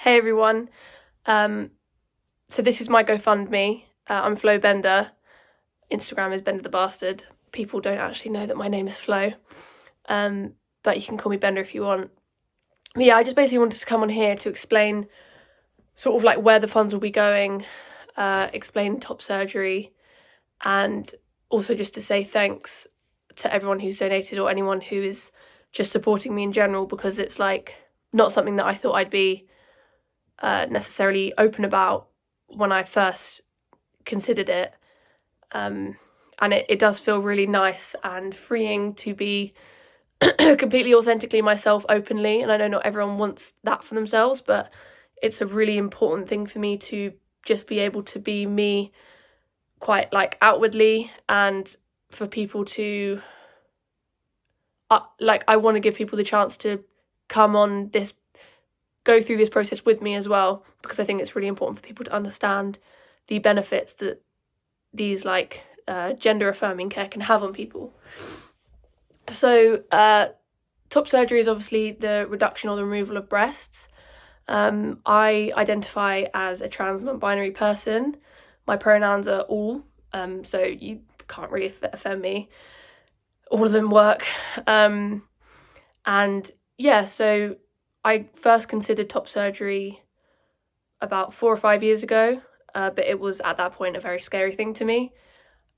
Hey everyone. So this is my Gofundme. I'm Flo Bender. Instagram is Bender the Bastard. People don't actually know that my name is Flo. But you can call me Bender if you want. But yeah, I just basically wanted to come on here to explain sort of like where the funds will be going, explain top surgery, and also just to say thanks to everyone who's donated or anyone who is just supporting me in general, because it's like not something that I thought I'd be necessarily open about when I first considered it. And it does feel really nice and freeing to be completely authentically myself openly. And I know not everyone wants that for themselves, but it's a really important thing for me to just be able to be me quite like outwardly, and for people to I want to give people the chance to come on this, go through this process with me as well, because I think it's really important for people to understand the benefits that these gender affirming care can have on people. So top surgery is obviously the reduction or the removal of breasts. I identify as a trans non-binary person. My pronouns are all, so you can't really offend me. All of them work. And yeah, so I first considered top surgery about 4 or 5 years ago, but it was at that point a very scary thing to me.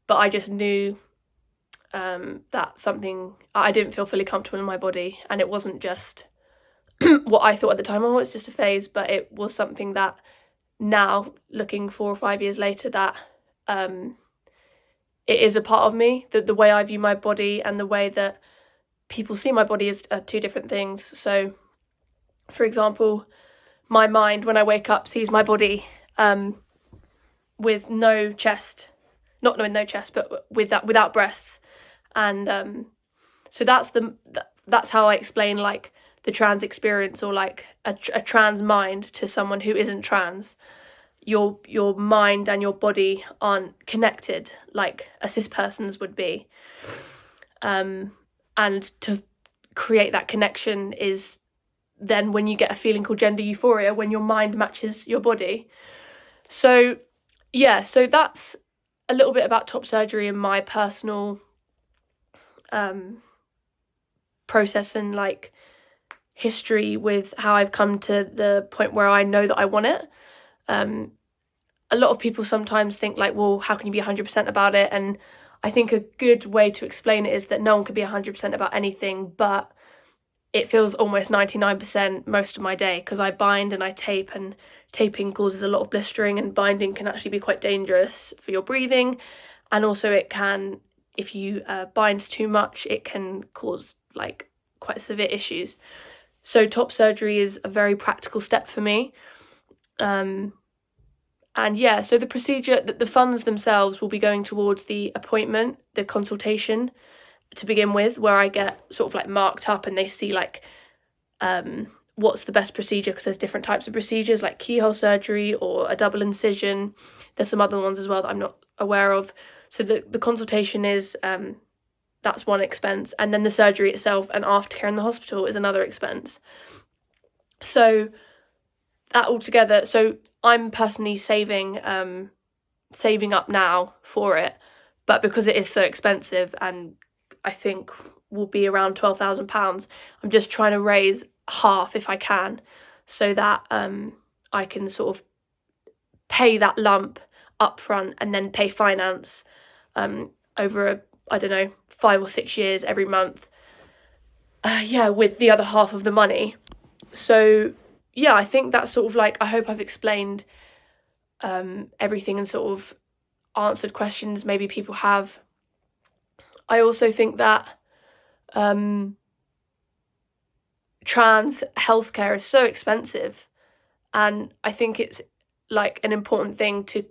But I just knew that something, I didn't feel fully comfortable in my body, and it wasn't just what I thought at the time, oh, it's just a phase, but it was something that now, looking 4 or 5 years later, that it is a part of me, that the way I view my body and the way that people see my body is two different things. So, for example, my mind, when I wake up, sees my body with no chest, not with no chest, but without breasts, and so that's how I explain like the trans experience, or like a trans mind to someone who isn't trans. Your mind and your body aren't connected like a cis person's would be, and to create that connection is then when you get a feeling called gender euphoria, when your mind matches your body. So yeah, so that's a little bit about top surgery and my personal process and like history with how I've come to the point where I know that I want it. A lot of people sometimes think like, well, how can you be 100% about it? And I think a good way to explain it is that no one can be 100% about anything, but it feels almost 99% most of my day, because I bind and I tape, and taping causes a lot of blistering, and binding can actually be quite dangerous for your breathing. And also it can, if you bind too much, it can cause like quite severe issues. So top surgery is a very practical step for me. And yeah, so the procedure, the funds themselves will be going towards the appointment, the consultation to begin with, where I get sort of like marked up and they see like what's the best procedure, because there's different types of procedures like keyhole surgery or a double incision. There's some other ones as well that I'm not aware of. So the consultation is, that's one expense, and then the surgery itself and aftercare in the hospital is another expense. So that all together, so I'm personally saving up now for it, but because it is so expensive, and I think will be around £12,000, I'm just trying to raise half if I can, so that I can sort of pay that lump up front and then pay finance over 5 or 6 years every month, with the other half of the money. So yeah, I think that's sort of like, I hope I've explained everything and sort of answered questions maybe people have. I also think that trans healthcare is so expensive, and I think it's like an important thing to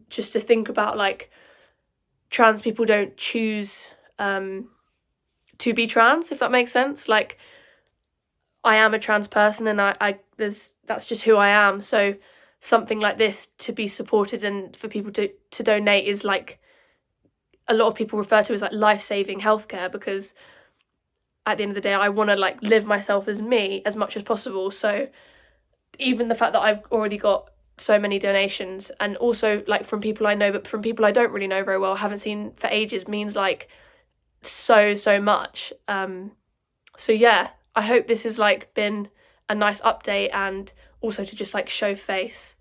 just to think about, like trans people don't choose to be trans, if that makes sense. Like I am a trans person, and that's just who I am. So something like this to be supported and for people to donate is like, a lot of people refer to as like life-saving healthcare, because at the end of the day I want to like live myself as me as much as possible. So even the fact that I've already got so many donations, and also like from people I know but from people I don't really know very well, haven't seen for ages, means like so much. So yeah, I hope this has like been a nice update, and also to just like show face,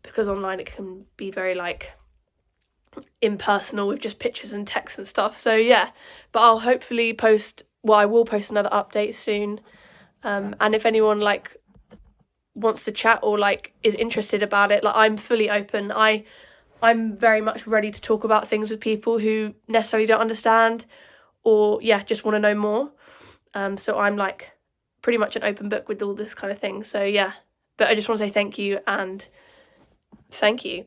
because online it can be very like impersonal with just pictures and text and stuff. So yeah, but I'll hopefully I will post another update soon, and if anyone like wants to chat or like is interested about it, like I'm fully open. I'm very much ready to talk about things with people who necessarily don't understand, or yeah, just want to know more. So I'm like pretty much an open book with all this kind of thing. So yeah, but I just want to say thank you, and thank you.